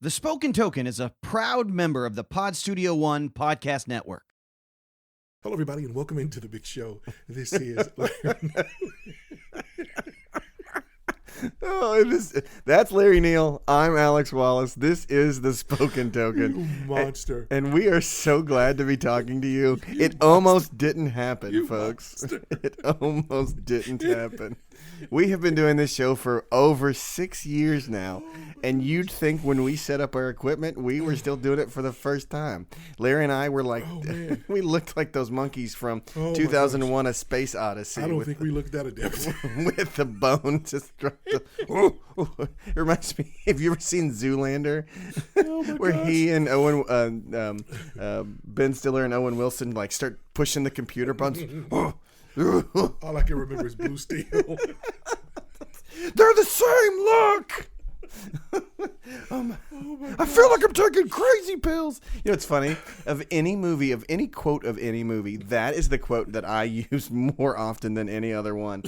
The Spoken Token is a proud member of the Pod Studio One podcast network. Hello, everybody, and welcome into the big show. This is That's Larry Neal. I'm Alex Wallace. This is the Spoken Token. You monster. And we are so glad to be talking to you. It almost didn't happen, folks. It almost didn't happen. We have been doing this show for over 6 years now, and you'd think when we set up our equipment, we were still doing it for the first time. Larry and I were like, we looked like those monkeys from 2001: A Space Odyssey. I don't think we looked that adept. With the bone just dropped. It reminds me, have you ever seen Zoolander? Where he and Ben Stiller and Owen Wilson like start pushing the computer buttons. All I can remember is Blue Steel. They're the same look. I feel like I'm taking crazy pills. You know, it's funny. Of any movie, of any quote of any movie, that is the quote that I use more often than any other one.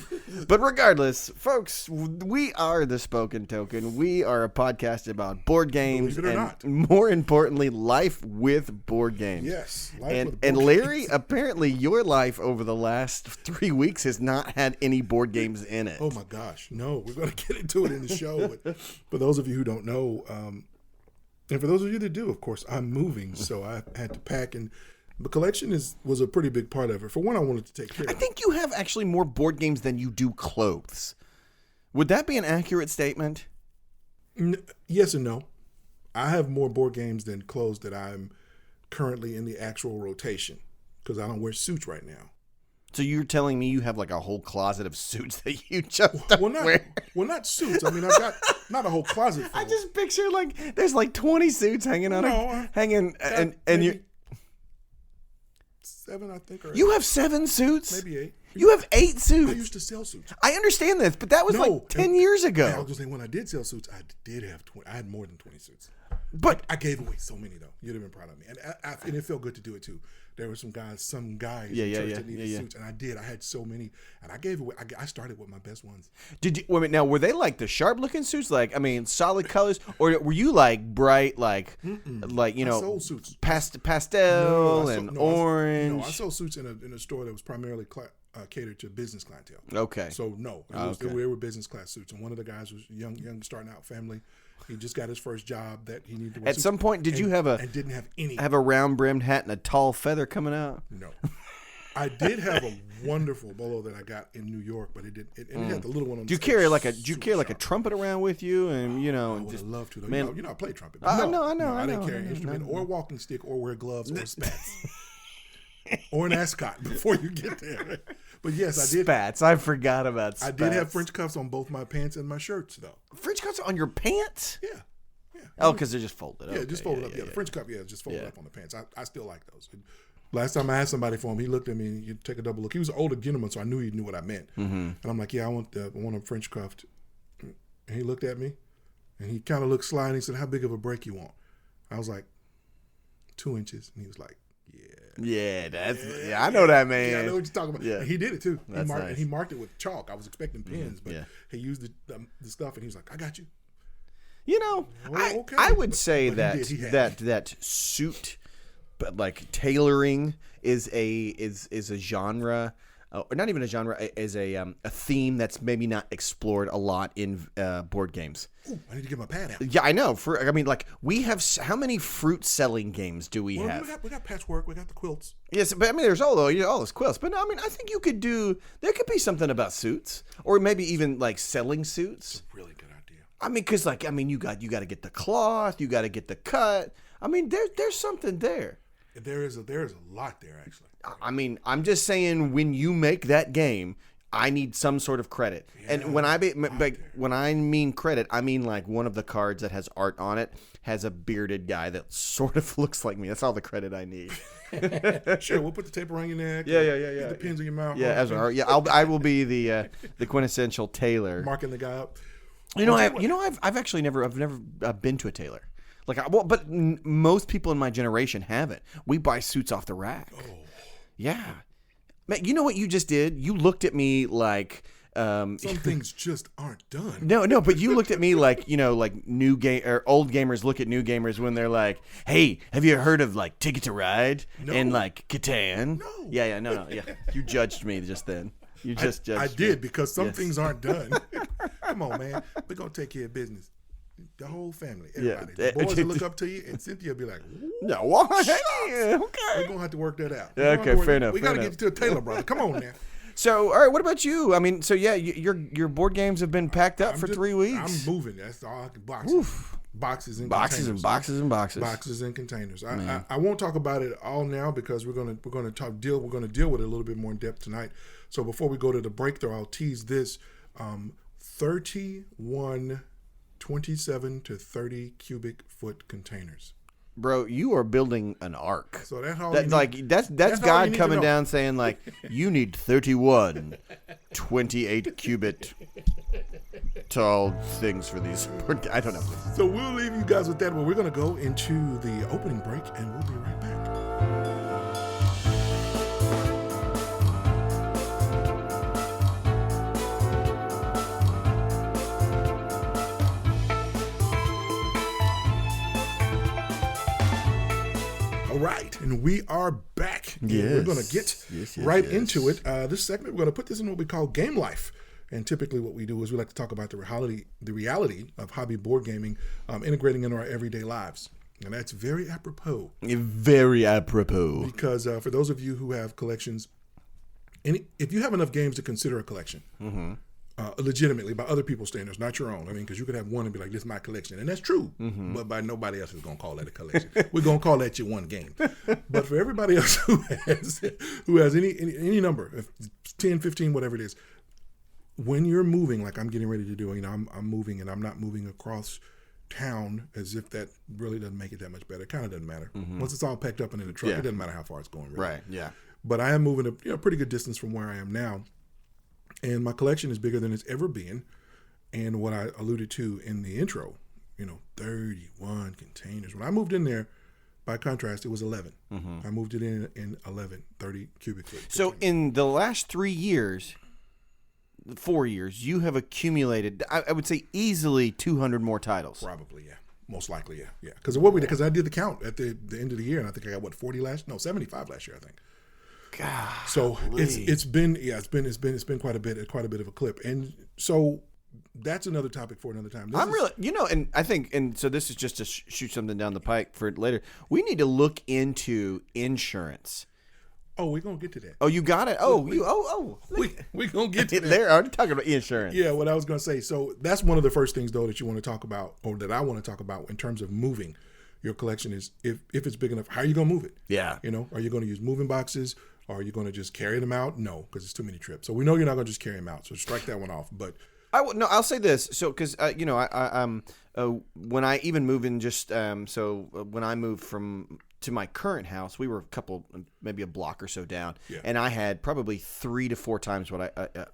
But regardless, folks, we are the Spoken Token. We are a podcast about board games and, more importantly, life with board games. Yes, and Larry, apparently, your life over the last 3 weeks has not had any board games in it. Oh my gosh, no! We're going to get into it in the show. But for those of you who don't know, and for those of you that do, of course, I'm moving, so I had to pack, and the collection was a pretty big part of it. For one, I wanted to take care of it. I think you have actually more board games than you do clothes. Would that be an accurate statement? Yes and no. I have more board games than clothes that I'm currently in the actual rotation, because I don't wear suits right now. So you're telling me you have like a whole closet of suits that you just don't wear? Well, not suits. I mean, I've got not a whole closet full. I just picture like there's like 20 suits hanging on and you 7, I think. Or you have 7 suits? Maybe 8. You have 8 suits. I used to sell suits. I understand this, but that was like 10 years ago. I was just saying, when I did sell suits, I did have 20. I had more than 20 suits. But I gave away so many, though. You'd have been proud of me. And it felt good to do it, too. There were some guys in church that needed suits, and I did. I had so many, and I gave away. I started with my best ones. Did you? Wait, now were they like the sharp-looking suits, like solid colors, or were you like bright, like you know, I sold suits. pastel and orange? No, I sold suits in a store that was primarily catered to business clientele. Okay. So no, we were business class suits, and one of the guys was young starting out family. He just got his first job that he needed to wear At some point, did you have didn't have any. Have a round-brimmed hat and a tall feather coming out? No. I did have a wonderful bolo that I got in New York, but it had the little one on the Do you carry like a trumpet around with you, and you know? I would have loved to, though. Man, you know I play trumpet. I know. I didn't carry an instrument or a walking stick or wear gloves or spats. Or an ascot before you get there. But yes, I did. Spats. I forgot about spats. I did have French cuffs on both my pants and my shirts, though. French cuffs on your pants? Yeah. Oh, because they're just folded up. Yeah, just folded up. Yeah, the French cuff, just folded up on the pants. I still like those. Last time I asked somebody for them, he looked at me and you take a double look. He was an older gentleman, so I knew he knew what I meant. Mm-hmm. And I'm like, yeah, I want them French cuffed. And he looked at me and he kind of looked sly and he said, how big of a break you want? I was like, 2 inches. And he was like, yeah, I know that, man. Yeah, I know what you're talking about. Yeah. And he did it too. That's nice. And he marked it with chalk. I was expecting pens, but he used the stuff and he was like, I got you. You know, I would say that suit, but like tailoring is a genre, or not even a genre, is a theme that's maybe not explored a lot in board games. Ooh, I need to get my pad out. Yeah, I know. We have how many fruit selling games do we have? We got patchwork. We got the quilts. Yes, but I mean, there's all those quilts. But I mean, I think there could be something about suits, or maybe even like selling suits. That's a really good idea. I mean, because you got to get the cloth, you got to get the cut. I mean, there's something there. There is a lot there, actually. I mean, I'm just saying, when you make that game, I need some sort of credit. Yeah, and when I mean credit, I mean like one of the cards that has art on it has a bearded guy that sort of looks like me. That's all the credit I need. Sure, we'll put the tape around your neck. Yeah. Get the pins in your mouth. Yeah, I will be the quintessential tailor, marking the guy up. I've actually never been to a tailor. But most people in my generation haven't. We buy suits off the rack. Oh. Yeah. Man, you know what you just did? You looked at me like Some things just aren't done. No, but you looked at me like, like new game or old gamers look at new gamers when they're like, "Hey, have you heard of like Ticket to Ride and like Catan?" No. Yeah, no. Yeah, you judged me just then. You just judged. I me. did because some things aren't done. Come on, man. We're gonna take care of business. The whole family, everybody. Yeah. The boys will look up to you, and Cynthia will be like, No, what? We're Okay. gonna have to work that out. Okay, fair enough. We gotta get to a Taylor brother. Come on now. So, all right, what about you? I mean, so yeah, your board games have been packed up for 3 weeks. I'm moving. That's all I can. Boxes. Oof. Boxes and Boxes containers. and boxes and boxes. Boxes and containers. I won't talk about it all now because we're gonna deal with it a little bit more in depth tonight. So before we go to the break, though, I'll tease this: 31 27 to 30 cubic foot containers. Bro, you are building an ark. So that's all. That's God coming down saying like, you need 31 28 cubit tall things for these. I don't know. So we'll leave you guys with that, but we're going to go into the opening break, and we'll be right back. All right, and we are back. Yes. We're going to get into it. This segment, we're going to put this in what we call game life. And typically what we do is we like to talk about the reality of hobby board gaming integrating into our everyday lives. And that's very apropos. Very apropos. Because for those of you who have collections, if you have enough games to consider a collection, legitimately by other people's standards, not your own. I mean, because you could have one and be like, this is my collection. And that's true. But by nobody else is going to call that a collection. We're going to call that your one game. But for everybody else who has any number, 10, 15, whatever it is, when you're moving, like I'm getting ready to do, I'm moving and I'm not moving across town as if that really doesn't make it that much better. It kind of doesn't matter. Once it's all packed up and in the truck, it doesn't matter how far it's going. Really. Right, yeah. But I am moving a pretty good distance from where I am now. And my collection is bigger than it's ever been. And what I alluded to in the intro, 31 containers. When I moved in there, by contrast, it was 11. I moved it in 11, 30 cubic foot. So containers. in the last 3 years, 4 years, you have accumulated, I would say, easily 200 more titles. Probably, yeah. Most likely, yeah. Because I did the count at the end of the year, and I think I got 75 last year, I think. God. So it's been quite a bit of a clip, and so that's another topic for another time. And I think, and so this is just to shoot something down the pike for later. We need to look into insurance. Oh, we're gonna get to that. Oh, you got it. We're gonna get to that. They're already talking about insurance. Yeah, what I was gonna say. So that's one of the first things, though, that you want to talk about, or that I want to talk about in terms of moving your collection is if it's big enough, how are you gonna move it? Yeah. Are you gonna use moving boxes? Or are you going to just carry them out? No, because it's too many trips. So we know you're not going to just carry them out. So strike that one off. But I'll say this. So because when I even moved in, when I moved to my current house, we were maybe a block or so down, and I had probably 3 to 4 times what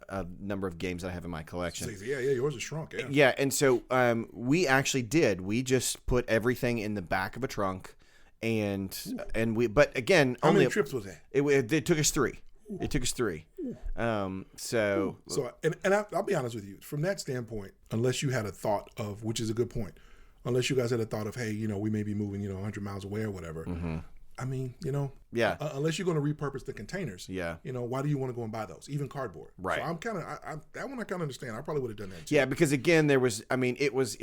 a number of games that I have in my collection. Yeah, yours is shrunk. Yeah, and so we actually did. We just put everything in the back of a trunk. But again, how many trips was that? It took us 3. It took us 3. I'll be honest with you. From that standpoint, unless you had a thought of, which is a good point, unless you guys had a thought of, hey, we may be moving, 100 miles away or whatever. I mean, unless you're going to repurpose the containers, why do you want to go and buy those? Even cardboard. Right. So I'm that one I kind of understand. I probably would have done that too. Yeah, because again, it was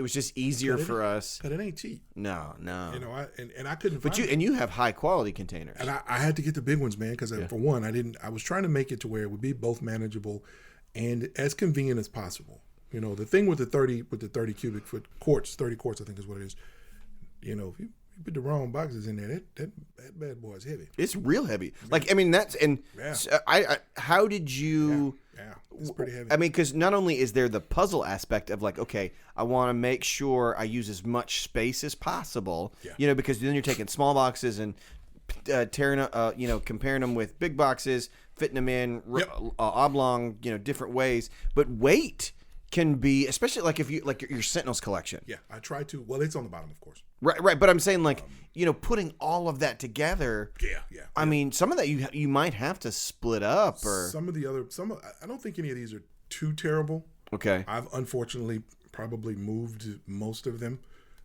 just easier for us. But it ain't cheap. No. And I couldn't But you have high quality containers. And I had to get the big ones, man, because for one, I was trying to make it to where it would be both manageable and as convenient as possible. The thing with the 30 cubic foot quarts, 30 quarts, I think is what it is. If you put the wrong boxes in there, that bad boy is heavy. It's real heavy. How did you? Yeah, it's pretty heavy. I mean, because not only is there the puzzle aspect of like, okay, I want to make sure I use as much space as possible. Yeah. Because then you're taking small boxes and comparing them with big boxes, fitting them in oblong, different ways. But weight can be, especially like if you like your Sentinels collection. Yeah, I try to. Well, it's on the bottom, of course. Right. But I'm saying putting all of that together. Yeah. I mean, some of that you might have to split up, or some of the other. I don't think any of these are too terrible. Okay. I've unfortunately probably moved most of them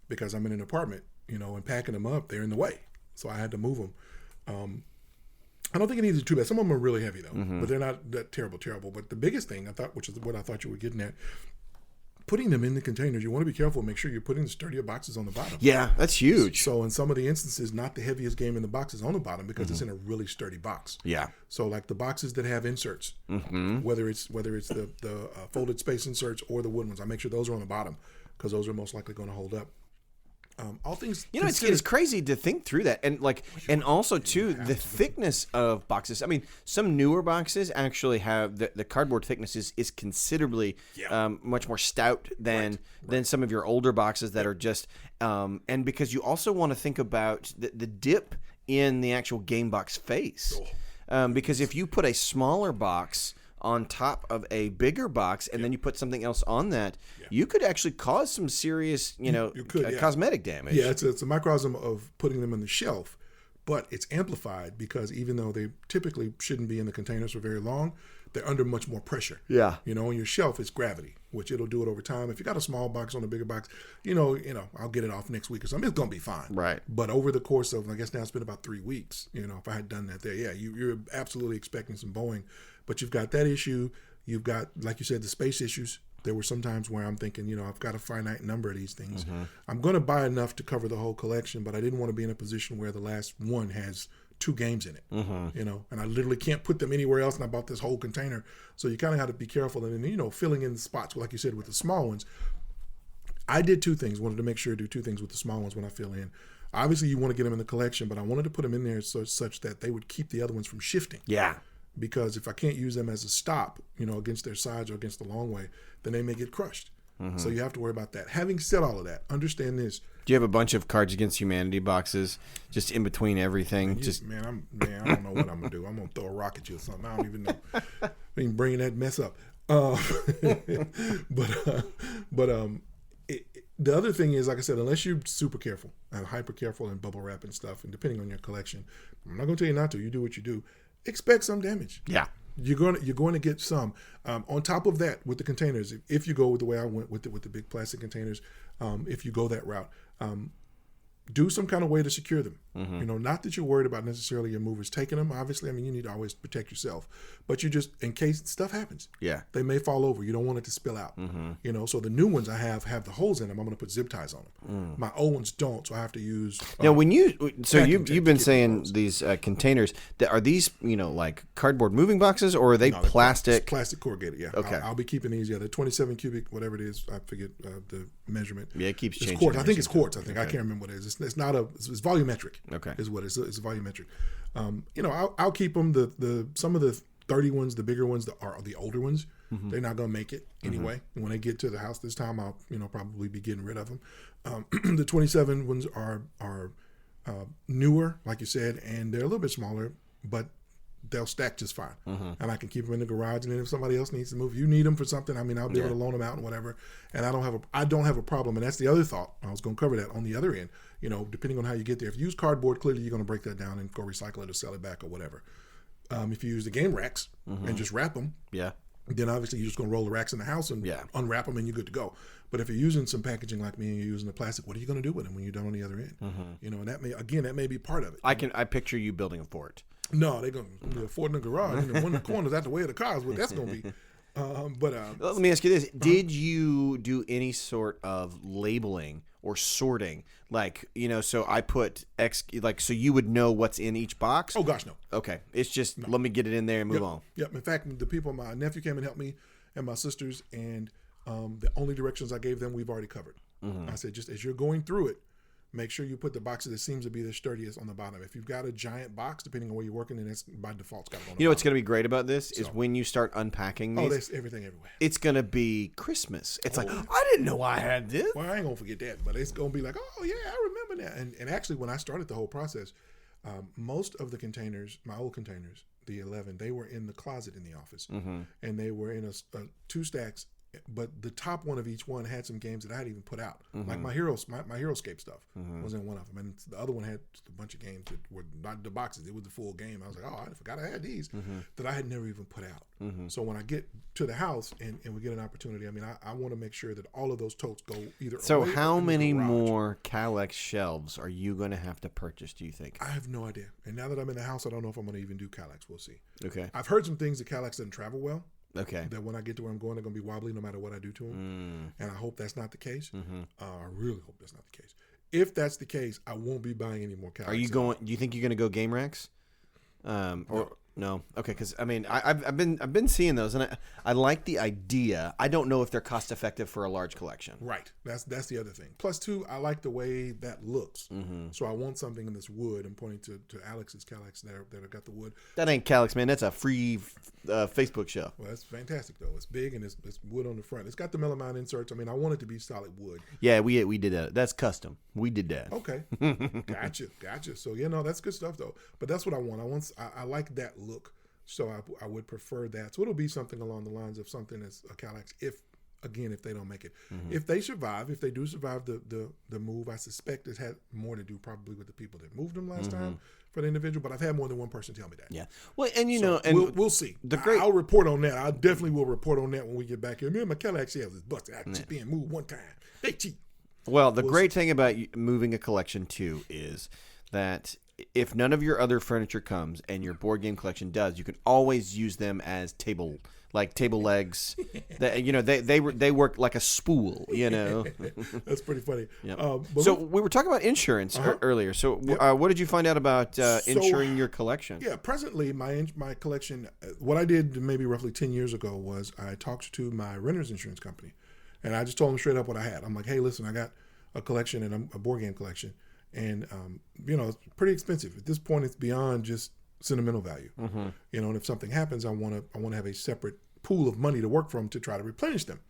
because I'm in an apartment, and packing them up, they're in the way. So I had to move them. I don't think it needs too bad. Some of them are really heavy though, but they're not that terrible. But the biggest thing I thought, which is what I thought you were getting at, putting them in the containers, you want to be careful. Make sure you're putting the sturdier boxes on the bottom. Yeah, that's huge. So in some of the instances, not the heaviest game in the box is on the bottom because it's in a really sturdy box. Yeah. So like the boxes that have inserts, whether it's the folded space inserts or the wood ones, I make sure those are on the bottom because those are most likely going to hold up. All things it's crazy to think through that, and also too the thickness of boxes. I mean, some newer boxes actually have the cardboard thickness is considerably much more stout than some of your older boxes that are just and because you also want to think about the dip in the actual game box face, because if you put a smaller box on top of a bigger box and then you put something else on that, you could actually cause some serious, cosmetic damage. Yeah, it's a microcosm of putting them on the shelf, but it's amplified because even though they typically shouldn't be in the containers for very long, they're under much more pressure. Yeah. On your shelf, it's gravity, which it'll do it over time. If you got a small box on a bigger box, I'll get it off next week or something. It's going to be fine. Right. But over the course of, I guess now it's been about 3 weeks, if I had done that there, you're absolutely expecting some bowing. But you've got that issue. You've got, like you said, the space issues. There were some times where I'm thinking, I've got a finite number of these things. I'm going to buy enough to cover the whole collection, but I didn't want to be in a position where the last one has 2 games in it, and I literally can't put them anywhere else, and I bought this whole container. So you kind of have to be careful. And then, filling in the spots, like you said, with the small ones. I did 2 things. Wanted to make sure to do 2 things with the small ones when I fill in. Obviously, you want to get them in the collection, but I wanted to put them in there such that they would keep the other ones from shifting. Yeah. Because if I can't use them as a stop, against their sides or against the long way, then they may get crushed. So you have to worry about that. Having said all of that, understand this. Do you have a bunch of Cards Against Humanity boxes just in between everything? I don't know what I'm gonna do. I'm gonna throw a rock at you or something. I don't even know. I mean, bringing that mess up. The other thing is, like I said, unless you're super careful and hyper careful and bubble wrap and stuff, and depending on your collection, I'm not gonna tell you not to. You do what you do. Expect some damage. Yeah. You're going to get some. On top of that, with the containers, if you go with the way I went with the big plastic containers, if you go that route, do some kind of way to secure them. Not that you're worried about necessarily your movers taking them. Obviously, I mean, you need to always protect yourself, but you just, in case stuff happens, they may fall over. You don't want it to spill out. So the new ones I have the holes in them. I'm going to put zip ties on them. My old ones don't, so I have to use. Now, you've been saying these containers, are these like cardboard moving boxes, or are they plastic? Plastic corrugated. Yeah. Okay. I'll be keeping these. Yeah, they're 27 cubic, whatever it is. I forget the memeasurement. Yeah, it keeps changing. Quartz. I think it's quartz. I can't remember what it is. It's not it's volumetric. Okay. Is what it's volumetric. I'll keep them. Some of the 30 ones, the bigger ones, are the older ones. They're not gonna make it anyway. When they get to the house this time, I'll probably be getting rid of them. The 27 ones are newer, like you said, and they're a little bit smaller, but they'll stack just fine. And I can keep them in the garage. And then if somebody else needs to move, you need them for something, I mean, I'll be able to loan them out and whatever. And I don't have a problem. And that's the other thought. I was going to cover that on the other end. Depending on how you get there. If you use cardboard, clearly you're going to break that down and go recycle it or sell it back or whatever. If you use the game racks and just wrap them, then obviously you're just going to roll the racks in the house and unwrap them and you're good to go. But if you're using some packaging like me and you're using the plastic, what are you going to do with them when you're done on the other end? And that may be part of it. I picture you building a fort. No, they're going to be a fort in the garage. One of the corners out the way of the cars. What that's going to be. Let me ask you this: did you do any sort of labeling or sorting? Like, so I put X, so you would know what's in each box? Oh gosh, no. Okay, it's just let me get it in there and move on. Yep. In fact, my nephew came and helped me, and my sisters, and the only directions I gave them, we've already covered. I said, just as you're going through it, make sure you put the box that seems to be the sturdiest on the bottom. If you've got a giant box, depending on where you're working, then that's by default. It's got to go on the bottom. What's going to be great about this is when you start unpacking these. Oh, there's everything everywhere. It's going to be Christmas. It's like, I didn't know I had this. Well, I ain't going to forget that, but it's going to be like, oh, yeah, I remember that. And actually, when I started the whole process, most of the containers, my old containers, the 11, they were in the closet in the office. And they were in 2 stacks but the top one of each one had some games that I had even put out. Like my Heroescape stuff was in one of them, and the other one had just a bunch of games that were not the boxes. It was the full game. I was like, oh, I forgot I had these that I had never even put out. So when I get to the house and we get an opportunity, I mean, I want to make sure that all of those totes go either. So away how or in the many garage. more Calyx shelves are you going to have to purchase, do you think? I have no idea. And now that I'm in the house, I don't know if I'm going to even do Calyx. We'll see. Okay. I've heard some things that Calyx doesn't travel well. Okay. That when I get to where I'm going, they're going to be wobbly no matter what I do to them. And I hope that's not the case. I really hope that's not the case. If that's the case, I won't be buying any more Calyx. Are you going? Do you think you're going to go Game Racks? Or no? Okay, because I mean, I've been seeing those, and I like the idea. I don't know if they're cost effective for a large collection. Right. That's the other thing. Plus, too, I like the way that looks. So I want something in this wood. I'm pointing to Alex's Calyx there that I got the wood. That ain't Calyx, man. That's a free Facebook show. Well, that's fantastic though. It's big and it's wood on the front. It's got the melamine inserts. I mean, I want it to be solid wood. Yeah, we did that. That's custom. We did that. Okay. Gotcha. So that's good stuff though. But that's what I want. I like that look. So I would prefer that. So it'll be something along the lines of something as a Calyx if they don't make it. If they survive, if they do survive the move, I suspect it had more to do probably with the people that moved them last time for the individual. But I've had more than one person tell me that. Yeah. Well, and we'll see. I'll report on that. I definitely will report on that when we get back here. Man, my Calyx shells is busted. I just being moved one time. They cheat. Well, the great thing about moving a collection too is that if none of your other furniture comes and your board game collection does, you can always use them as table legs. They work like a spool. That's pretty funny. Yep. So we were talking about insurance earlier. So what did you find out about insuring your collection? Yeah, presently my collection. What I did maybe roughly 10 years ago was I talked to my renter's insurance company, and I just told them straight up what I had. I'm like, hey, listen, I got a collection and a board game collection. And, it's pretty expensive. At this point, it's beyond just sentimental value. And if something happens, I want to have a separate pool of money to work from to try to replenish them.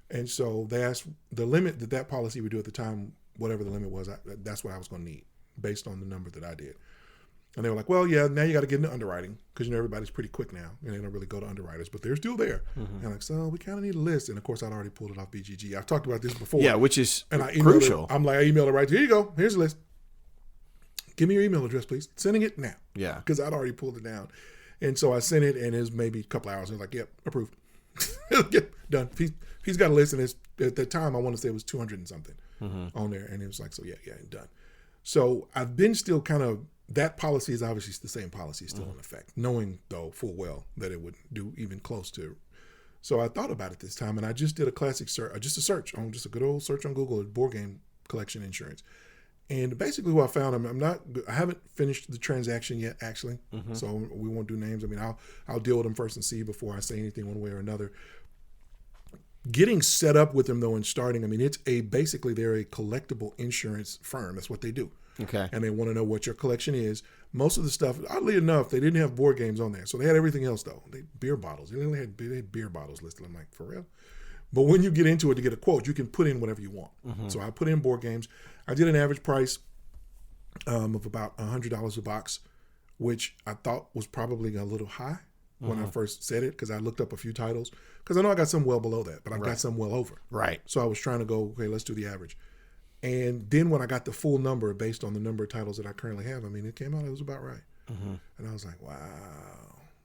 And so they asked the limit that policy would do at the time, whatever the limit was, that's what I was going to need based on the number that I did. And they were like, well, yeah, now you got to get into underwriting because, everybody's pretty quick now. And they don't really go to underwriters, but they're still there. And I'm like, so we kind of need a list. And, of course, I'd already pulled it off BGG. I've talked about this before. Yeah, which is crucial. I emailed it right to, here you go. Here's the list. Give me your email address, please. Sending it now. Yeah. Because I'd already pulled it down. And so I sent it, and it was maybe a couple hours. I was like, yep, approved. Done. He's got a list, and at the time, I want to say it was 200 and something on there. And it was like, so yeah, done. So I've been still kind of, that policy is obviously the same policy still in effect, knowing, though, full well that it would do even close to. So I thought about it this time, and I just did a classic search, just a good old search on Google, board game collection insurance. And basically what I found, I haven't finished the transaction yet, actually. So we won't do names. I mean, I'll deal with them first and see before I say anything one way or another. Getting set up with them, though, and starting, I mean, basically they're a collectible insurance firm. That's what they do. Okay. And they want to know what your collection is. Most of the stuff, oddly enough, they didn't have board games on there. So they had everything else, though. Beer bottles. They had beer bottles listed. I'm like, for real? But when you get into it to get a quote, you can put in whatever you want. So I put in board games. I did an average price of about $100 a box, which I thought was probably a little high when I first said it because I looked up a few titles. Because I know I got some well below that, but I've got some well over. Right. So I was trying to go, okay, let's do the average. And then when I got the full number based on the number of titles that I currently have, I mean, it came out, it was about right. And I was like, wow,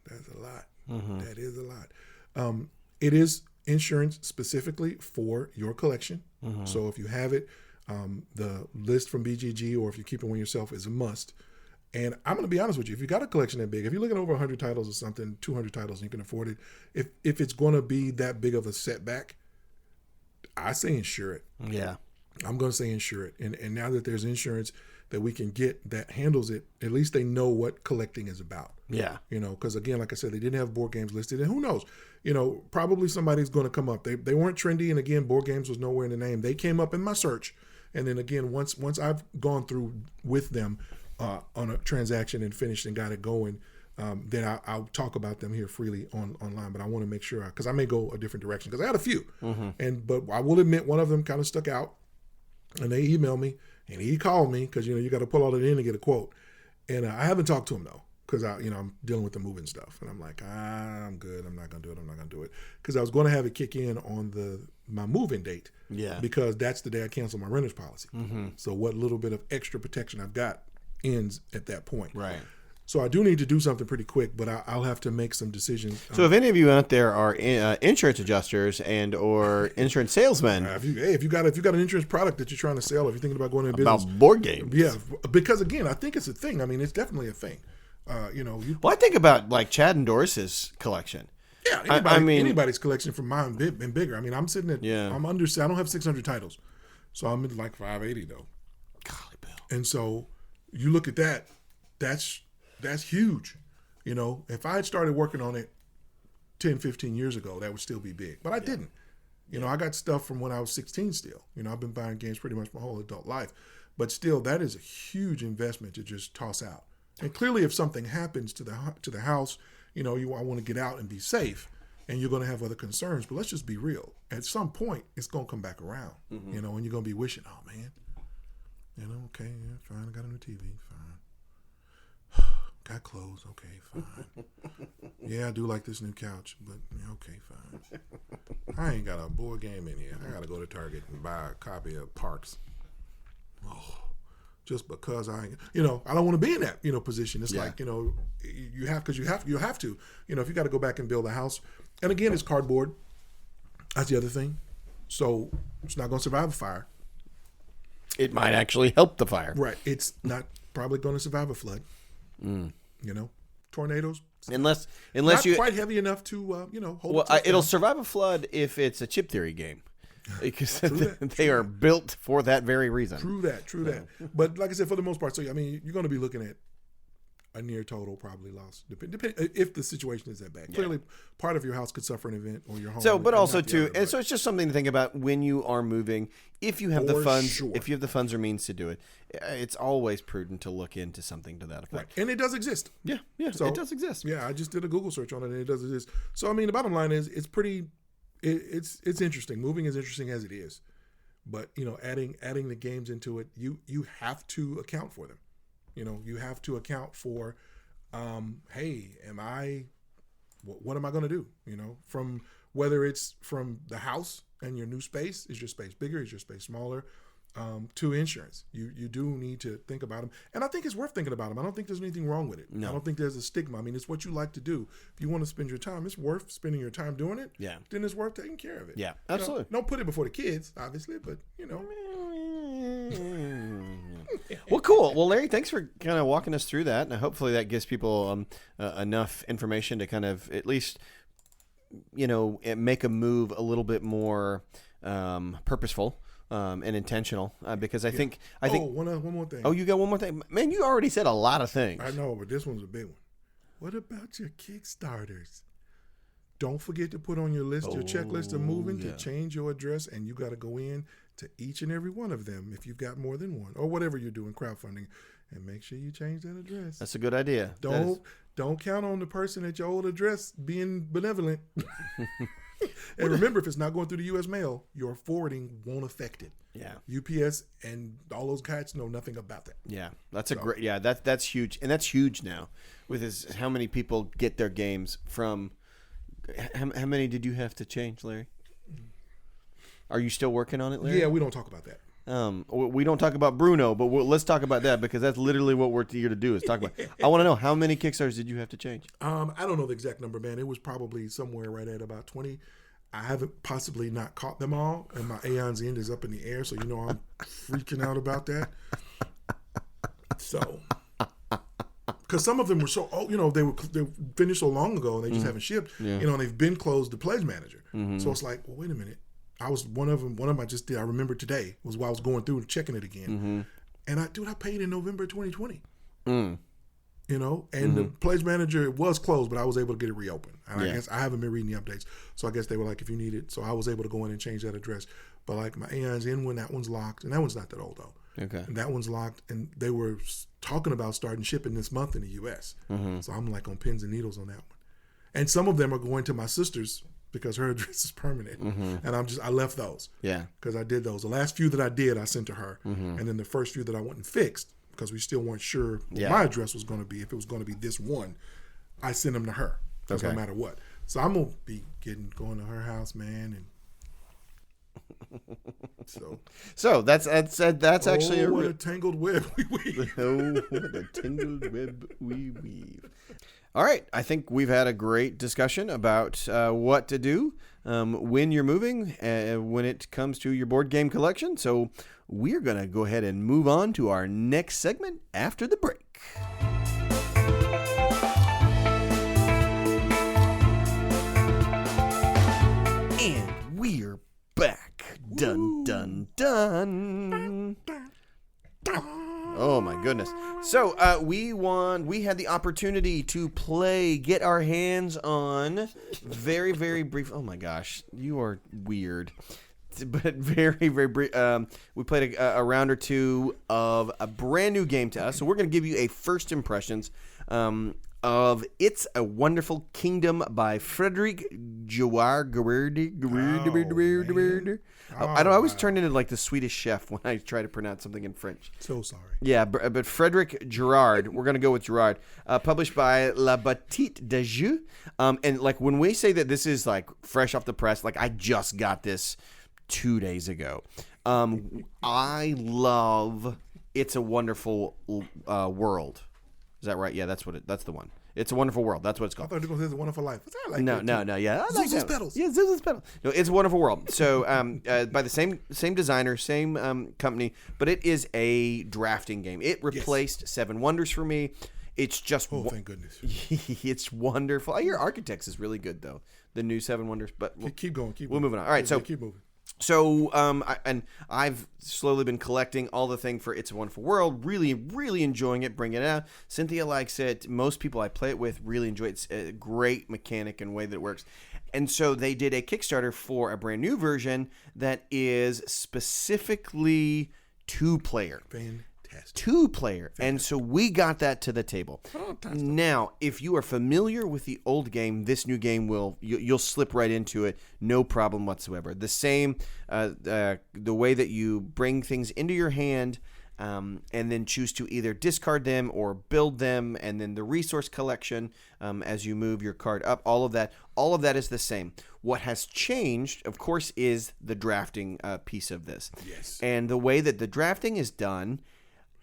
that's a lot. That is a lot. It is insurance specifically for your collection. So if you have it, the list from BGG or if you keep it one yourself is a must. And I'm going to be honest with you. If you got a collection that big, if you're looking over 100 titles or something, 200 titles, and you can afford it, if it's going to be that big of a setback, I say insure it. Yeah. I'm going to say insure it. And now that there's insurance that we can get that handles it, at least they know what collecting is about. Yeah. Because again, like I said, they didn't have board games listed. And who knows? Probably somebody's going to come up. They weren't trendy. And again, board games was nowhere in the name. They came up in my search. And then again, once I've gone through with them on a transaction and finished and got it going, then I'll talk about them here freely online. But I want to make sure, because I may go a different direction, because I had a few. But I will admit one of them kind of stuck out. And they emailed me, and he called me, because, you got to pull all it in to get a quote. And I haven't talked to him, though. because I'm dealing with the moving stuff, and I'm like, I'm good. I'm not gonna do it because I was going to have it kick in on my move-in date. Yeah. Because that's the day I cancel my renter's policy. So what little bit of extra protection I've got ends at that point. Right. So I do need to do something pretty quick, but I'll have to make some decisions. So if any of you out there are insurance adjusters and or insurance salesmen, if you got an insurance product that you're trying to sell, if you're thinking about going into business, about board games, yeah, because again, I think it's a thing. I mean, it's definitely a thing. Well, I think about like Chad and Doris's collection. Yeah, anybody's collection from mine and bigger. I mean, I'm sitting at I'm under. I don't have 600 titles, so I'm at like 580 though. Golly, Bill. And so you look at that. That's huge. If I had started working on it 10, 15 years ago, that would still be big. But I didn't. I got stuff from when I was 16 still. I've been buying games pretty much my whole adult life. But still, that is a huge investment to just toss out. And clearly, if something happens to the house, I want to get out and be safe, and you're going to have other concerns. But let's just be real. At some point, it's going to come back around, and you're going to be wishing, oh, man, okay, yeah, fine, I got a new TV, fine. Got clothes, okay, fine. Yeah, I do like this new couch, but yeah, okay, fine. I ain't got a board game in here. I got to go to Target and buy a copy of Parks. Oh, just because I don't want to be in that, position. It's like, you have to. If you got to go back and build a house, and again, it's cardboard. That's the other thing. So it's not going to survive a fire. It might actually help the fire. Right. It's not probably going to survive a flood. Tornadoes. Unless not you quite heavy enough to hold. Well, it'll survive a flood if it's a chip theory game, because they are built for that very reason. True that. But like I said, for the most part, so I mean, you're going to be looking at a near total probably loss, depend if the situation is that bad. Clearly, part of your house could suffer an event, or your home. So, but also too, and so it's just something to think about when you are moving. If you have the funds, if you have the funds or means to do it, it's always prudent to look into something to that effect. Right. And it does exist. Yeah, so, it does exist. Yeah, I just did a Google search on it, and it does exist. So, I mean, the bottom line is, it's pretty. It's interesting. Moving is interesting as it is, but adding the games into it, you have to account for them. You have to account for, hey, what am I going to do? From whether it's from the house and your new space, is your space bigger, is your space smaller, to insurance. You do need to think about them. And I think it's worth thinking about them. I don't think there's anything wrong with it. No. I don't think there's a stigma. I mean, it's what you like to do. If you want to spend your time, it's worth spending your time doing it. Yeah. Then it's worth taking care of it. Yeah, absolutely. Don't put it before the kids, obviously, but Well, cool. Well, Larry, thanks for kind of walking us through that, and hopefully that gives people enough information to kind of at least, make a move a little bit more purposeful and intentional. Because I think one more thing. Oh, you got one more thing, man. You already said a lot of things. I know, but this one's a big one. What about your Kickstarters? Don't forget to put on your list, your checklist of moving to change your address, and you got to go in to each and every one of them if you've got more than one, or whatever you're doing crowdfunding, and make sure you change that address. That's a good idea. Don't count on the person at your old address being benevolent. And remember, if it's not going through the U.S. mail, your forwarding won't affect it. Yeah. UPS and all those cats know nothing about that. Yeah, that's great. Yeah, that's huge, and that's huge now. With how many people get their games from. How many did you have to change, Larry? Are you still working on it, Larry? Yeah, we don't talk about that. We don't talk about Bruno, but let's talk about that, because that's literally what we're here to do, is talk about. I want to know, how many Kickstarters did you have to change? I don't know the exact number, man. It was probably somewhere right at about 20. I haven't possibly not caught them all, and my Aeon's End is up in the air, so I'm freaking out about that. So, because some of them were so they finished so long ago, and they just haven't shipped. Yeah. And they've been closed to Pledge Manager. Mm-hmm. So it's like, well, wait a minute. I was one of them. One of them I just did. I remember today was while I was going through and checking it again, and I paid in November 2020. And the Pledge Manager was closed, but I was able to get it reopened. And I guess I haven't been reading the updates, so I guess they were like, if you need it, so I was able to go in and change that address. But like my Aeon's End one, that one's locked, and that one's not that old though. Okay. And that one's locked, and they were talking about starting shipping this month in the U.S. So I'm like on pins and needles on that one. And some of them are going to my sister's because her address is permanent, and I left those. Yeah. Because I did those. The last few that I did, I sent to her, and then the first few that I went and fixed, because we still weren't sure what my address was going to be. If it was going to be this one, I send them to her. Because no matter what. So I'm going to be going to her house, man. And so that's actually what a tangled web we weave. Oh, what a tangled web we weave. All right, I think we've had a great discussion about what to do when you're moving, when it comes to your board game collection. So we're going to go ahead and move on to our next segment after the break. And we're back. Dun, dun, dun. Oh my goodness. So we had the opportunity to get our hands on very, very brief. Oh my gosh, you are weird. But very, very brief. We played a round or two of a brand new game to us. So we're going to give you a first impressions of It's a Wonderful Kingdom by Frédéric Guérard. I always turn into like the Swedish chef when I try to pronounce something in French. So sorry. Yeah, but Frédéric Guérard, we're going to go with Guérard, published by La Boîte de Jeux. And like when we say that this is like fresh off the press, like I just got this 2 days ago. I love It's a Wonderful World. Is that right? Yeah, that's the one. It's a Wonderful World. That's what it's called. I thought you were going to say It's a Wonderful Life. Like no. Yeah, I like Zuzu's Petals. Yeah, Zuzu's Petals. No, It's a Wonderful World. So, by the same designer, same company, but it is a drafting game. It replaced Seven Wonders for me. It's just thank goodness. It's wonderful. Oh, your Architects is really good though. The new Seven Wonders, but keep going. We'll move on. All right, so keep moving. So, I've slowly been collecting all the thing for It's a Wonderful World. Really, really enjoying it, bringing it out. Cynthia likes it. Most people I play it with really enjoy it. It's a great mechanic and way that it works. And so they did a Kickstarter for a brand new version that is specifically 2-player. Fantastic. 2-player. And so we got that to the table. Fantastic. Now, if you are familiar with the old game, this new game you'll slip right into it, no problem whatsoever. The same, the way that you bring things into your hand, and then choose to either discard them or build them, and then the resource collection as you move your card up, all of that is the same. What has changed, of course, is the drafting piece of this. Yes. And the way that the drafting is done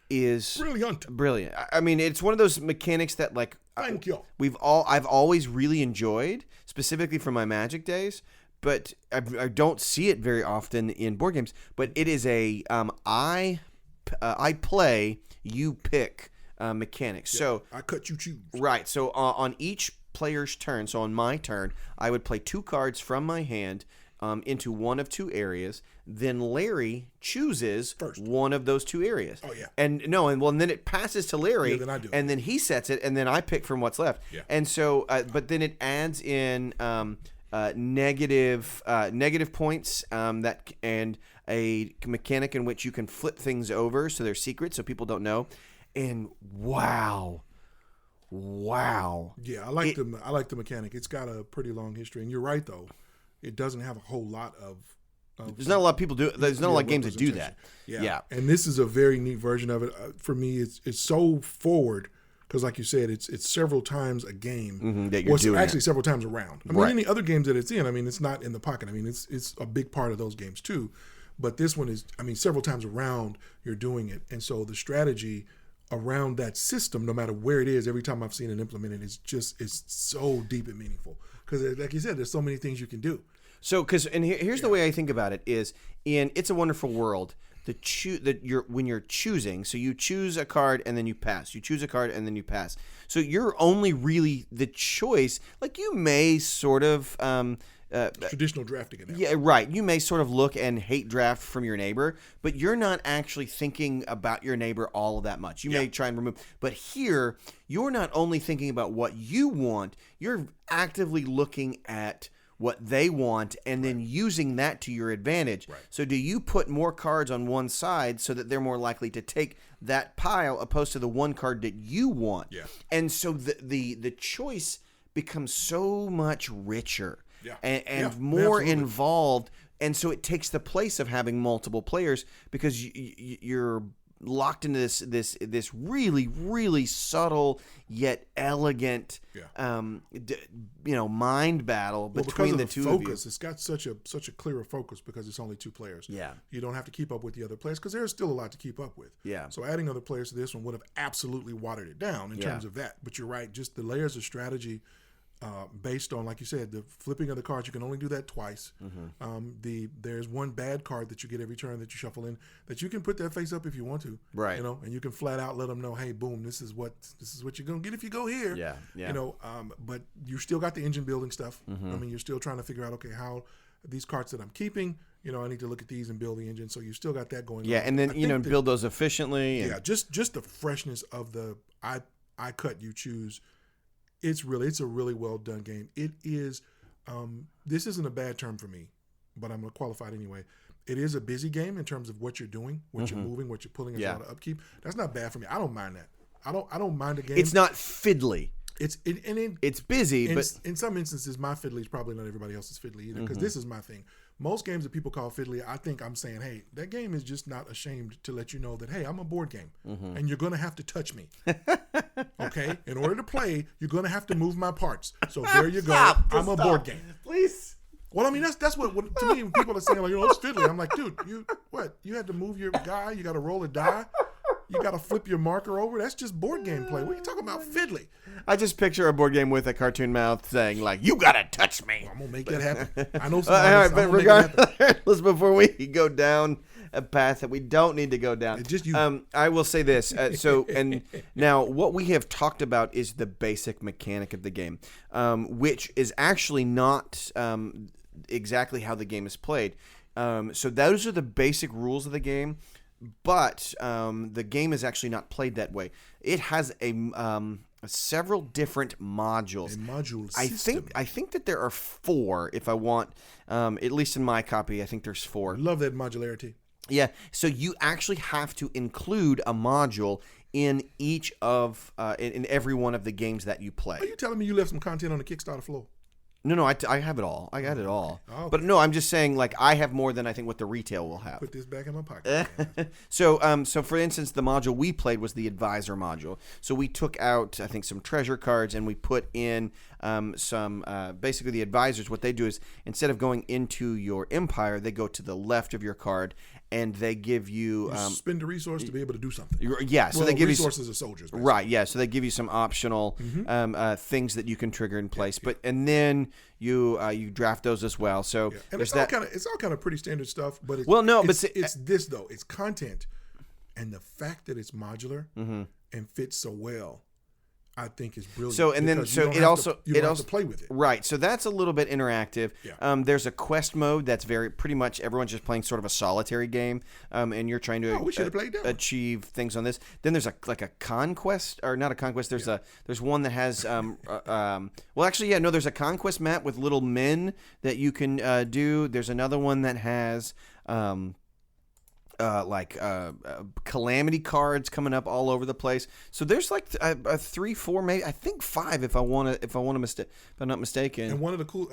is brilliant. I mean, it's one of those mechanics that like thank you. I've always really enjoyed, specifically from my Magic days, but I don't see it very often in board games. But it is a I play, you pick mechanic. Yeah, so I cut, you choose. Right. So on each player's turn, so on my turn, I would play 2 cards from my hand into one of 2 areas. Then Larry chooses first one of those 2 areas. Oh yeah. And then it passes to Larry. Yeah, then I do. And then he sets it, and then I pick from what's left. Yeah. And so, but then it adds in negative points that and a mechanic in which you can flip things over so they're secret, so people don't know. And wow. Yeah, I like the mechanic. It's got a pretty long history, and you're right though. It doesn't have a whole lot of there's not a lot of people do. There's not a lot of games that do that. Yeah. And this is a very neat version of it. For me, it's so forward because, like you said, it's several times a game. That you're doing actually several times around. I mean, any other games that it's in, I mean, it's not in the pocket. I mean, it's a big part of those games too. But this one is, I mean, several times around you're doing it, and so the strategy around that system, no matter where it is, every time I've seen it implemented, it's so deep and meaningful. Because, like you said, there's so many things you can do. So, here's the way I think about it is in It's a Wonderful World, when you're choosing, so you choose a card and then you pass. You choose a card and then you pass. So you're only really the choice. Like you may sort of traditional drafting. Yeah, right. You may sort of look and hate draft from your neighbor, but you're not actually thinking about your neighbor all that much. You may try and remove. But here, you're not only thinking about what you want, you're actively looking at what they want and then using that to your advantage. Right. So do you put more cards on one side so that they're more likely to take that pile opposed to the one card that you want? Yeah. And so the choice becomes so much richer and more involved. And so it takes the place of having multiple players because you're locked into this really, really subtle yet elegant, mind battle between the two focus, of you. It's got such a clearer focus because it's only 2 players. Yeah. You don't have to keep up with the other players because there's still a lot to keep up with. Yeah. So adding other players to this one would have absolutely watered it down in terms of that. But you're right, just the layers of strategy based on, like you said, the flipping of the cards. You can only do that twice. There's one bad card that you get every turn that you shuffle in that you can put that face up if you want to, right? And you can flat out let them know, hey, boom, this is what you're gonna get if you go here. Yeah. But you still got the engine building stuff. I mean, you're still trying to figure out, okay, how these cards that I'm keeping, I need to look at these and build the engine. So you still got that going on. Yeah, and then build those efficiently. Yeah, just the freshness of the I cut you choose. It's a really well done game. It is. This isn't a bad term for me, but I'm gonna qualify it anyway. It is a busy game in terms of what you're doing, what you're moving, what you're pulling. There's a lot of upkeep. That's not bad for me. I don't mind that. I don't mind the game. It's not fiddly. It's busy, but in some instances, my fiddly is probably not everybody else's fiddly either. Because this is my thing. Most games that people call fiddly, I think I'm saying, hey, that game is just not ashamed to let you know that, hey, I'm a board game, and you're gonna have to touch me. Okay, in order to play, you're gonna have to move my parts. So there you go. I'm a board game. Please. Well, I mean that's what to me when people are saying like, it's fiddly. I'm like, dude, you had to move your guy. You got to roll a die. You got to flip your marker over. That's just board game play. What are you talking about, fiddly? I just picture a board game with a cartoon mouth saying, like, you got to touch me. I'm going to make that happen. I know some all right, but regardless, before we go down a path that we don't need to go down, just you. I will say this. And now what we have talked about is the basic mechanic of the game, which is actually not exactly how the game is played. So those are the basic rules of the game. But the game is actually not played that way. It has several different modules. A module system. I think that there are 4. If I want, at least in my copy, I think there's 4. Love that modularity. Yeah. So you actually have to include a module in each of in every one of the games that you play. Are you telling me you left some content on the Kickstarter floor? No, I have it all. I got it all. Okay. But no, I'm just saying, like, I have more than I think what the retail will have. Put this back in my pocket. So for instance, the module we played was the advisor module. So we took out, I think, some treasure cards, and we put in some, basically the advisors, what they do is, instead of going into your empire, they go to the left of your card, and they give you... spend a resource to be able to do something. Yeah, so they give resources of soldiers. Basically. Right, yeah, so they give you some optional things that you can trigger in place. And then you draft those as well. So and it's all kind of pretty standard stuff, but it's this though. It's content, and the fact that it's modular and fits so well, I think is brilliant. So and then you don't have to play with it. Right. So that's a little bit interactive. Yeah. There's a quest mode that's pretty much everyone's just playing sort of a solitary game, and you're trying to achieve things on this. Then there's a conquest, or not a conquest. There's one that has there's a conquest map with little men that you can do. There's another one that has calamity cards coming up all over the place. So there's like 3, 4, maybe I think 5 if I'm not mistaken. And one of the cool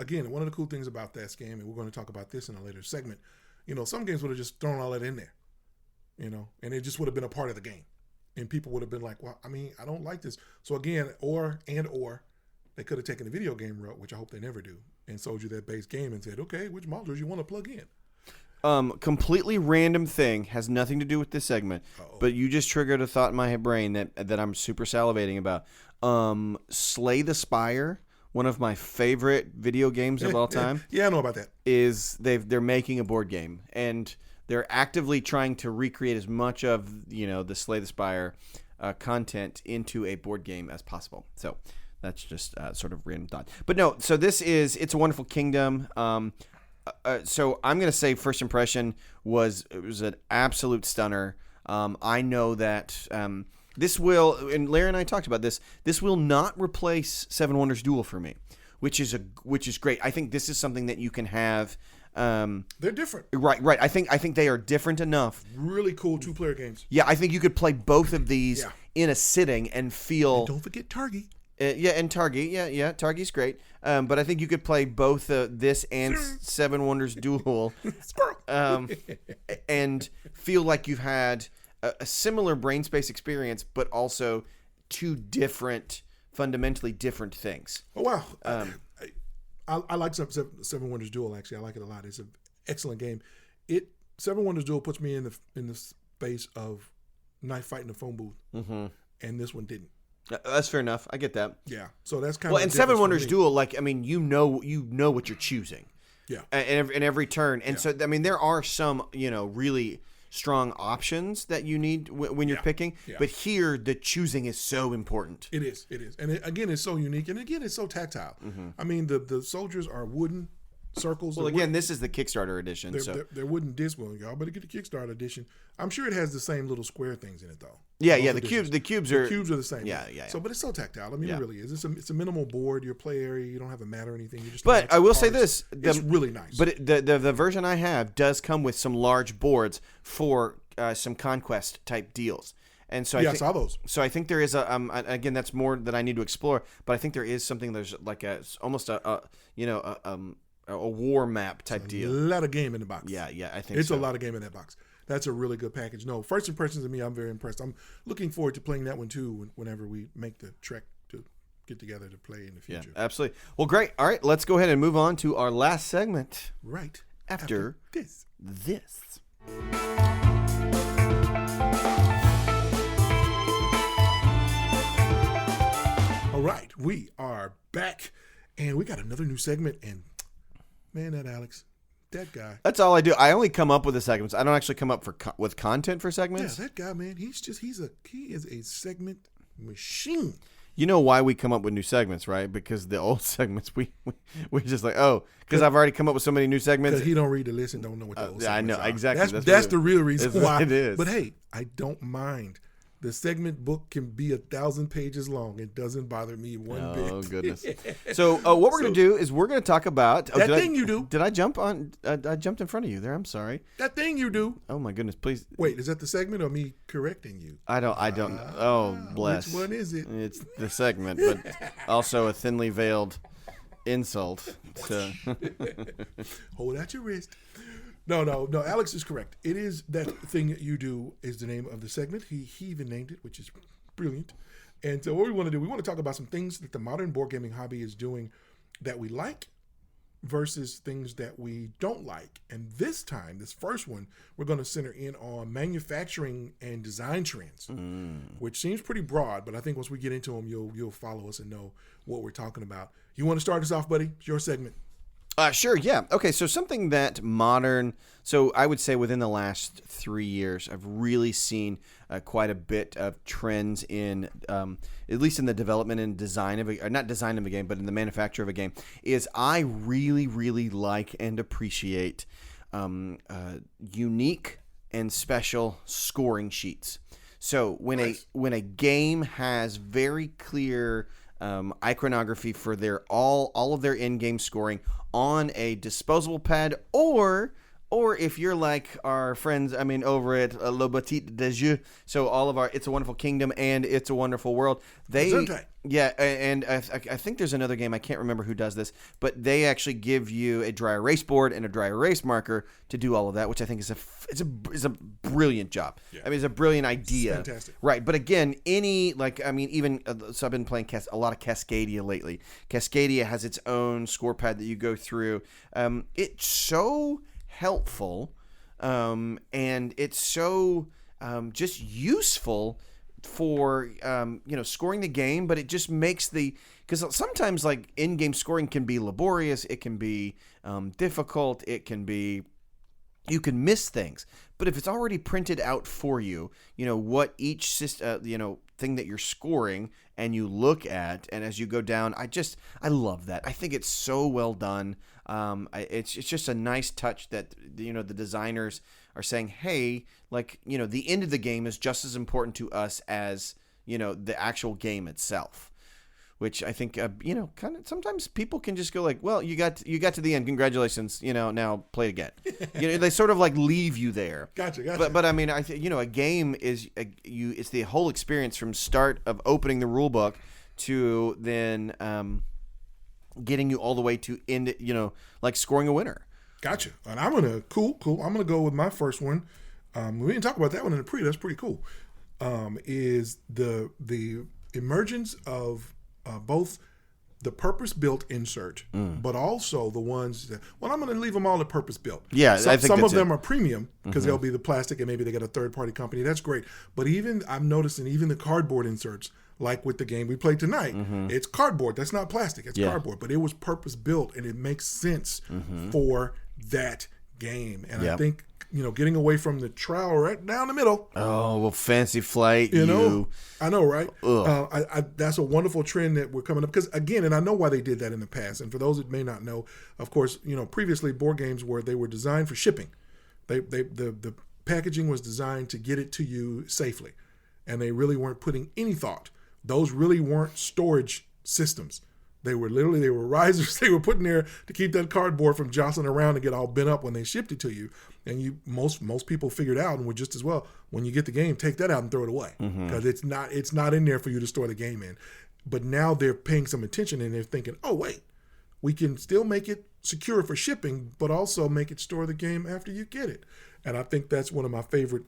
things about that game, and we're going to talk about this in a later segment, some games would have just thrown all that in there, and it just would have been a part of the game, and people would have been like, well, I mean, I don't like this. So again, or they could have taken the video game route, which I hope they never do, and sold you that base game and said, okay, which modules you want to plug in. Completely random thing, has nothing to do with this segment, but you just triggered a thought in my brain that I'm super salivating about. Slay the Spire, one of my favorite video games of all time. Yeah, I know about that. Is they're making a board game, and they're actively trying to recreate as much of the Slay the Spire content into a board game as possible. So that's just sort of random thought. But no, so It's a Wonderful Kingdom. So I'm going to say first impression was an absolute stunner. I know that this will, and Larry and I talked about this will not replace Seven Wonders Duel for me, which is great. I think this is something that you can have. They're different. Right. I think they are different enough. Really cool 2-player games. Yeah, I think you could play both of these in a sitting and feel. And don't forget Targi. And Targi. Yeah, Targi's great. But I think you could play both this and Seven Wonders Duel, and feel like you've had a similar brain space experience, but also two fundamentally different things. Oh wow! I like Seven Wonders Duel. Actually, I like it a lot. It's an excellent game. Seven Wonders Duel puts me in the space of knife fight in the phone booth, and this one didn't. That's fair enough. I get that. Yeah. So that's kind of well. And Seven Wonders Duel, like, I mean, you know what you're choosing. Yeah. In every turn, and so I mean, there are some really strong options that you need when you're picking. Yeah. But here, the choosing is so important. It is, and again, it's so unique, and again, it's so tactile. I mean, the soldiers are wooden circles. Well, again, this is the Kickstarter edition. They're wooden discs. Well, y'all better get the Kickstarter edition. I'm sure it has the same little square things in it, though. Yeah. The cubes are the same. Yeah. So, but it's so tactile. I mean, it really is. It's a minimal board. Your play area. You don't have a mat or anything. You just. But I will say this: it's really nice. But the version I have does come with some large boards for some conquest type deals. And so I saw those. So I think there is again, that's more that I need to explore. But I think there is something. There's like almost a war map type deal. A lot of game in the box. Yeah, I think it's so. a lot of game in that box. That's a really good package. No, first impressions of me, I'm very impressed. I'm looking forward to playing that one too whenever we make the trek to get together to play in the future. Yeah, absolutely. Well, great. All right, let's go ahead and move on to our last segment. Right. After this. All right, we are back, and we got another new segment, and man, that Alex, that guy. That's all I do. I only come up with the segments. I don't actually come up with content for segments. Yeah, that guy, man, he is a segment machine. You know why we come up with new segments, right? Because the old segments, we're just like, because I've already come up with so many new segments. Because he don't read the list and don't know what the old segments are. I know, exactly. That's the real reason why. It is. But hey, I don't mind. The segment book can be 1,000 pages long. It doesn't bother me one bit. Oh, goodness. So what we're going to do is we're going to talk about... that thing you do. Did I jump on... I jumped in front of you there. I'm sorry. That thing you do. Oh, my goodness. Please. Wait, is that the segment or me correcting you? I don't... Oh, bless. Which one is it? It's the segment, but also a thinly veiled insult. Hold out your wrist. No. Alex is correct. It is That Thing That You Do is the name of the segment. He even named it, which is brilliant. And so what we want to do, we want to talk about some things that the modern board gaming hobby is doing that we like versus things that we don't like. And this time, this first one, we're going to center in on manufacturing and design trends, which seems pretty broad, but I think once we get into them, you'll follow us and know what we're talking about. You want to start us off, buddy? It's your segment. Sure, yeah. Okay, so something that modern... So I would say within the last 3 years, I've really seen quite a bit of trends in, at least in the development and design of not design of a game, but in the manufacture of a game, is I really, really like and appreciate unique and special scoring sheets. So when a game has very clear iconography for all of their in-game scoring on a disposable pad, or if you're like our friends, over at Le Petit des Jeux, so all of our It's a Wonderful Kingdom and It's a Wonderful World, and I think there's another game, I can't remember who does this, but they actually give you a dry erase board and a dry erase marker to do all of that, which I think is a brilliant job. Yeah. It's a brilliant idea. It's fantastic. Right, but again, so I've been playing a lot of Cascadia lately. Cascadia has its own score pad that you go through. It's so helpful, and it's so just useful for scoring the game, but it just makes because sometimes like in-game scoring can be laborious, it can be difficult, you can miss things, but if it's already printed out for you, what each thing that you're scoring, and you look at, and as you go down, I love that. I think it's so well done. It's just a nice touch that the designers are saying, hey, the end of the game is just as important to us as the actual game itself. Which I think kind of sometimes people can just go like, well, you got to the end, congratulations, now play again. They sort of like leave you there. Gotcha. But I think a game is it's the whole experience from start of opening the rule book to then getting you all the way to end, like scoring a winner. Gotcha. And I'm gonna I'm gonna go with my first one. we didn't talk about that one in the pre. That's pretty cool. Is the emergence of both the purpose-built insert, but also the ones that, well, I'm going to leave them all at purpose-built. Yeah, I think some of that's them are premium because they'll be the plastic and maybe they got a third-party company. That's great. But even I'm noticing even the cardboard inserts, like with the game we played tonight, it's cardboard. That's not plastic. It's cardboard. But it was purpose-built, and it makes sense for that game. And I think, getting away from the trowel right down the middle. Oh, well, Fancy Flight. I know, right? That's a wonderful trend that we're coming up. Because, again, and I know why they did that in the past. And for those that may not know, of course, previously board games were designed for shipping. The packaging was designed to get it to you safely. And they really weren't putting any thought. Those really weren't storage systems. They were risers they were putting there to keep that cardboard from jostling around and get all bent up when they shipped it to you. And most people figured out and were just as well, when you get the game, take that out and throw it away. Because it's not in there for you to store the game in. But now they're paying some attention and they're thinking, oh, wait, we can still make it secure for shipping, but also make it store the game after you get it. And I think that's one of my favorite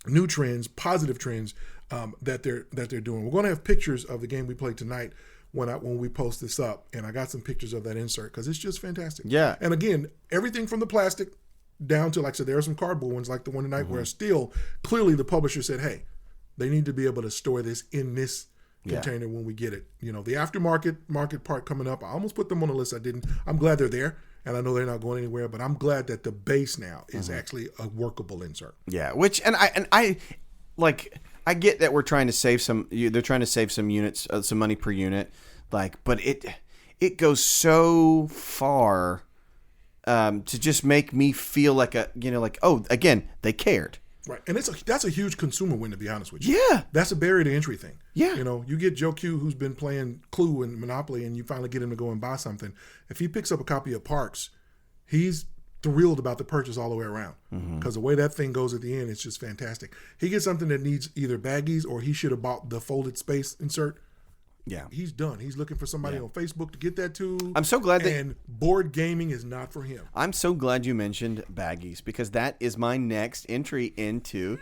new trends, positive trends that they're doing. We're going to have pictures of the game we played tonight when we post this up, and I got some pictures of that insert because it's just fantastic. Yeah. And again, everything from the plastic down to, like I said, there are some cardboard ones like the one tonight where still clearly the publisher said, hey, they need to be able to store this in this container when we get it. The aftermarket part coming up, I almost put them on the list. I didn't. I'm glad they're there, and I know they're not going anywhere, but I'm glad that the base now is actually a workable insert. Yeah, I get that we're trying to save they're trying to save some units, some money per unit, but it goes so far to just make me feel like oh, again, they cared. Right, and that's a huge consumer win, to be honest with you. Yeah, that's a barrier to entry thing. Yeah, you get Joe Q, who's been playing Clue and Monopoly, and you finally get him to go and buy something. If he picks up a copy of Parks, he's thrilled about the purchase all the way around because the way that thing goes at the end, it's just fantastic. He gets something that needs either baggies or he should have bought the folded space insert. Yeah, he's done. He's looking for somebody on Facebook to get that to. I'm so glad and board gaming is not for him. I'm so glad you mentioned baggies because that is my next entry into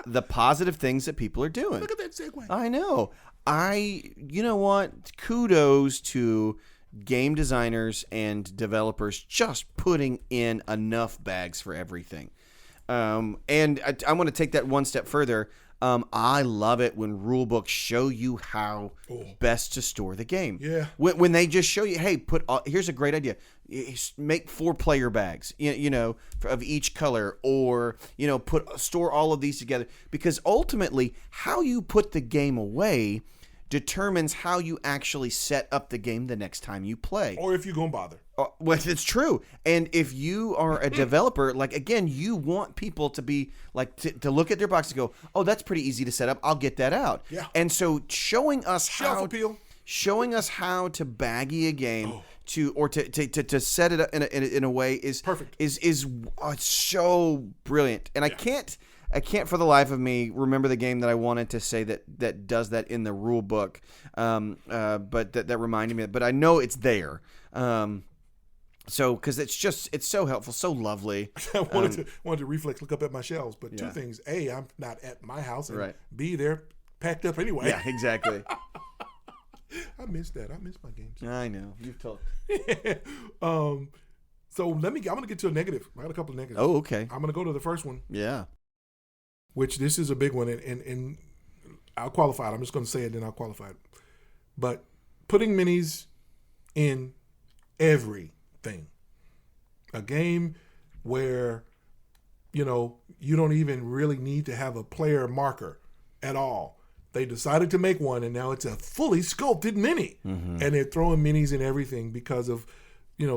the positive things that people are doing. Look at that segue. I know. You know what? Kudos to game designers and developers just putting in enough bags for everything. And I want to take that one step further. I love it when rule books show you how best to store the game. Yeah. When they just show you, hey, here's a great idea. Make 4-player bags, of each color, or store all of these together. Because ultimately, how you put the game away determines how you actually set up the game the next time you play. Or if you're going to bother. Well, it's true. And if you are a developer, again, you want people to be to look at their box and go, oh, that's pretty easy to set up. I'll get that out. Yeah. And so showing us appeal. Showing us how to baggy a game to set it up in a way is perfect. Is so brilliant. And I can't for the life of me remember the game that I wanted to say that does that in the rule book, but that reminded me. But I know it's there. So because it's so helpful, so lovely. I wanted to reflex look up at my shelves, but two things: A, I'm not at my house, and B, they're packed up anyway. Yeah, exactly. I miss that. I miss my games. I know. You've told. So I'm gonna get to a negative. I got a couple of negatives. Oh, okay. I'm gonna go to the first one. Yeah. Which this is a big one, and I'll qualify it. I'm just gonna say it, then I'll qualify it. But putting minis in everything. A game where, you don't even really need to have a player marker at all. They decided to make one, and now it's a fully sculpted mini. And they're throwing minis in everything because of,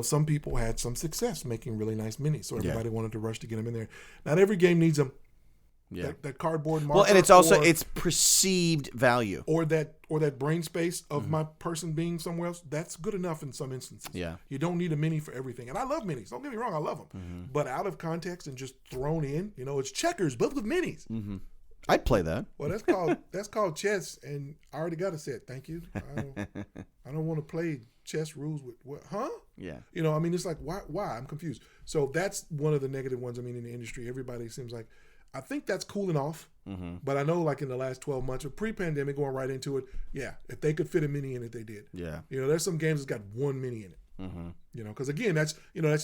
some people had some success making really nice minis. So everybody wanted to rush to get them in there. Not every game needs them. Yeah. That cardboard marker. Well, and it's also it's perceived value. Or that brain space of my person being somewhere else. That's good enough in some instances. Yeah. You don't need a mini for everything. And I love minis. Don't get me wrong, I love them. But out of context and just thrown in, it's checkers, but with minis. I'd play that. Well, that's called chess, and I already got a set. Thank you. I don't want to play chess rules with what? Huh? Yeah. It's like why? I'm confused. So that's one of the negative ones. In the industry, everybody seems like I think that's cooling off. But I know, like in the last 12 months, or pre-pandemic, going right into it, yeah, if they could fit a mini in it, they did. Yeah. There's some games that's got one mini in it. Because again, that's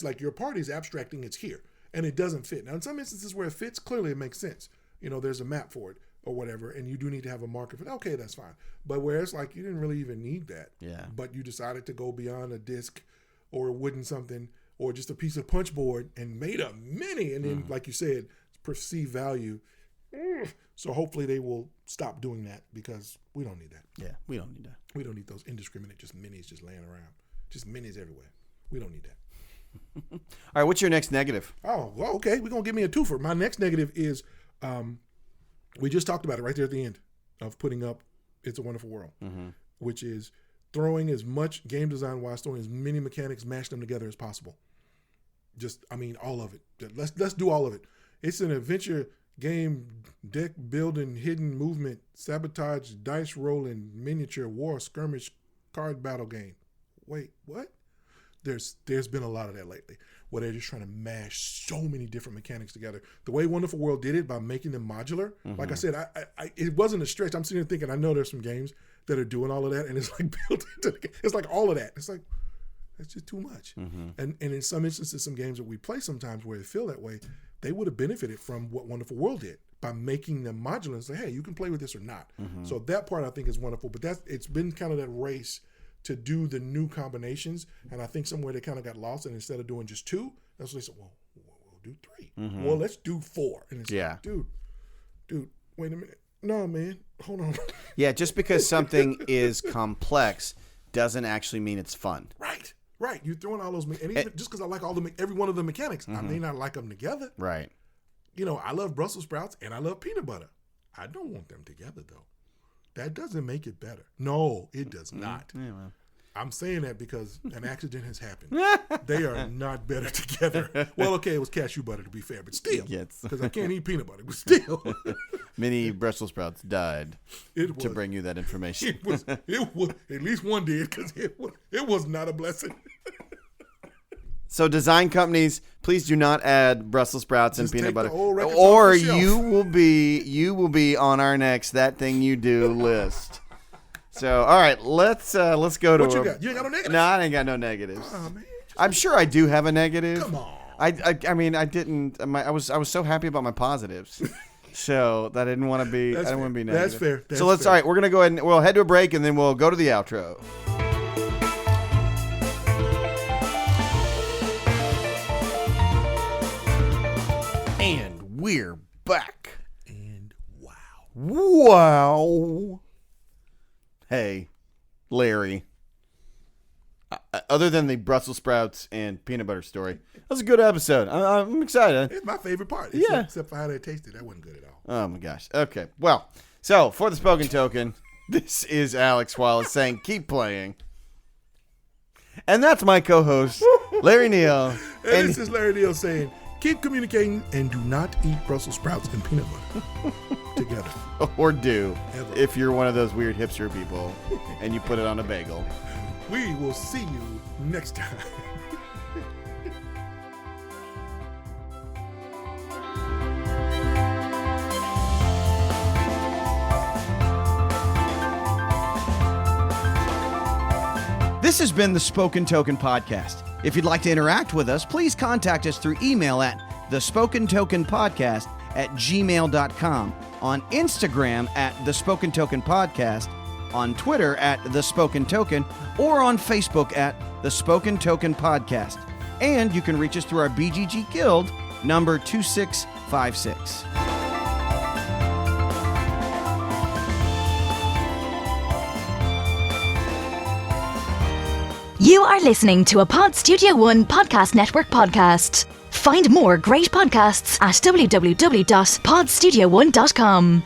like your party's abstracting it's here, and it doesn't fit. Now, in some instances where it fits, clearly it makes sense. There's a map for it or whatever, and you do need to have a marker for it. Okay, that's fine. But where it's like you didn't really even need that. Yeah. But you decided to go beyond a disc or a wooden something or just a piece of punch board and made a mini, and then, like you said, perceived value. So hopefully they will stop doing that because we don't need that. Yeah, we don't need that. We don't need those indiscriminate just minis just laying around. Just minis everywhere. We don't need that. All right, what's your next negative? Oh, well, okay. We're going to give me a twofer. My next negative is we just talked about it right there at the end of putting up It's a Wonderful World, which is throwing as much game design-wise, throwing as many mechanics, mash them together as possible. All of it. Let's do all of it. It's an adventure game, deck building, hidden movement, sabotage, dice rolling, miniature war, skirmish, card battle game. Wait, what? There's been a lot of that lately, where they're just trying to mash so many different mechanics together. The way Wonderful World did it by making them modular, like I said, I it wasn't a stretch. I'm sitting here thinking, I know there's some games that are doing all of that, and it's like built into the game. It's like all of that. It's like, that's just too much. And in some instances, some games that we play sometimes where they feel that way, they would have benefited from what Wonderful World did by making them modular and say, hey, you can play with this or not. So that part I think is wonderful. But it's been kind of that race to do the new combinations. And I think somewhere they kind of got lost. And instead of doing just 2, that's what they said, well, we'll do 3. Well, let's do 4. And it's like, dude, wait a minute. No, man, hold on. Yeah, just because something is complex doesn't actually mean it's fun. Right. You're throwing all those, and even just because I like every one of the mechanics, I may not like them together. Right. I love Brussels sprouts and I love peanut butter. I don't want them together though. That doesn't make it better. No, it does not. Yeah, well. I'm saying that because an accident has happened. They are not better together. Well, okay, it was cashew butter to be fair, but still, because I can't eat peanut butter, but still. Many Brussels sprouts died to bring you that information. It was at least one did, because it was not a blessing. So design companies, please do not add Brussels sprouts and peanut butter, or you will be on our next That Thing You Do list. So, all right, let's go to. What you got? You ain't got no negatives? No, I ain't got no negatives. Oh, man. I'm sure I do have a negative. Come on. I mean, I didn't. I was so happy about my positives, so that I didn't want to be. I don't want to be negative. That's fair. So let's. All right, we're gonna go ahead and we'll head to a break, and then we'll go to the outro. And we're back. And wow. Hey, Larry. Other than the Brussels sprouts and peanut butter story, that was a good episode. I'm excited. It's my favorite part. Yeah. Except for how they tasted. That wasn't good at all. Oh, my gosh. Okay. Well, so for the spoken token, this is Alex Wallace saying keep playing. And that's my co-host, Larry Neal. And this is Larry Neal saying keep communicating and do not eat Brussels sprouts and peanut butter together. Or do, Ever. if you're one of those weird hipster people and you put it on a bagel. We will see you next time. This has been the Spoken Token Podcast. If you'd like to interact with us, please contact us through email at thespokentokenpodcast@gmail.com, on Instagram at The Spoken Token Podcast, on Twitter at The Spoken Token, or on Facebook at The Spoken Token Podcast. And you can reach us through our BGG Guild, number 2656. You are listening to a Pod Studio One Podcast Network podcast. Find more great podcasts at www.podstudio1.com.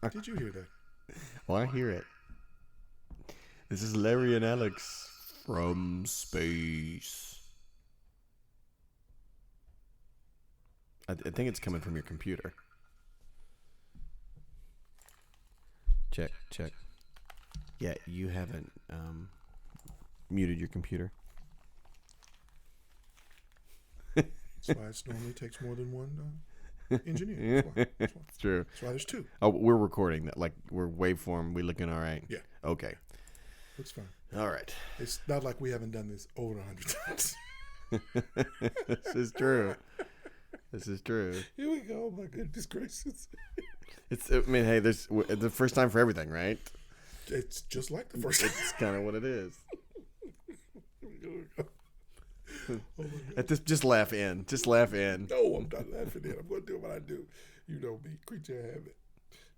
Did you hear that? Oh, I hear it. This is Larry and Alex from space. I think it's coming from your computer. Check. Yeah, you haven't muted your computer. That's why it normally takes more than one engineer. That's why. It's true. That's why there's two. Oh, we're recording that. Like, we're waveform. We looking all right? Yeah. Okay. Looks fine. All right. It's not like we haven't done this over 100 times. This is true. This is true. Here we go. Oh my goodness gracious. I mean, hey, there's the first time for everything, right? It's just like the first time. It's kind of what it is. Here we go. Oh my God. Just laugh in. Just laugh in. No, I'm not laughing in. I'm going to do what I do. You know me, creature of habit.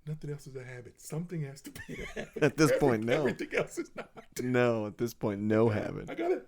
Nothing else is a habit. Something has to be a habit. At this point, no. Everything else is not. No, at this point, no habit. I got it.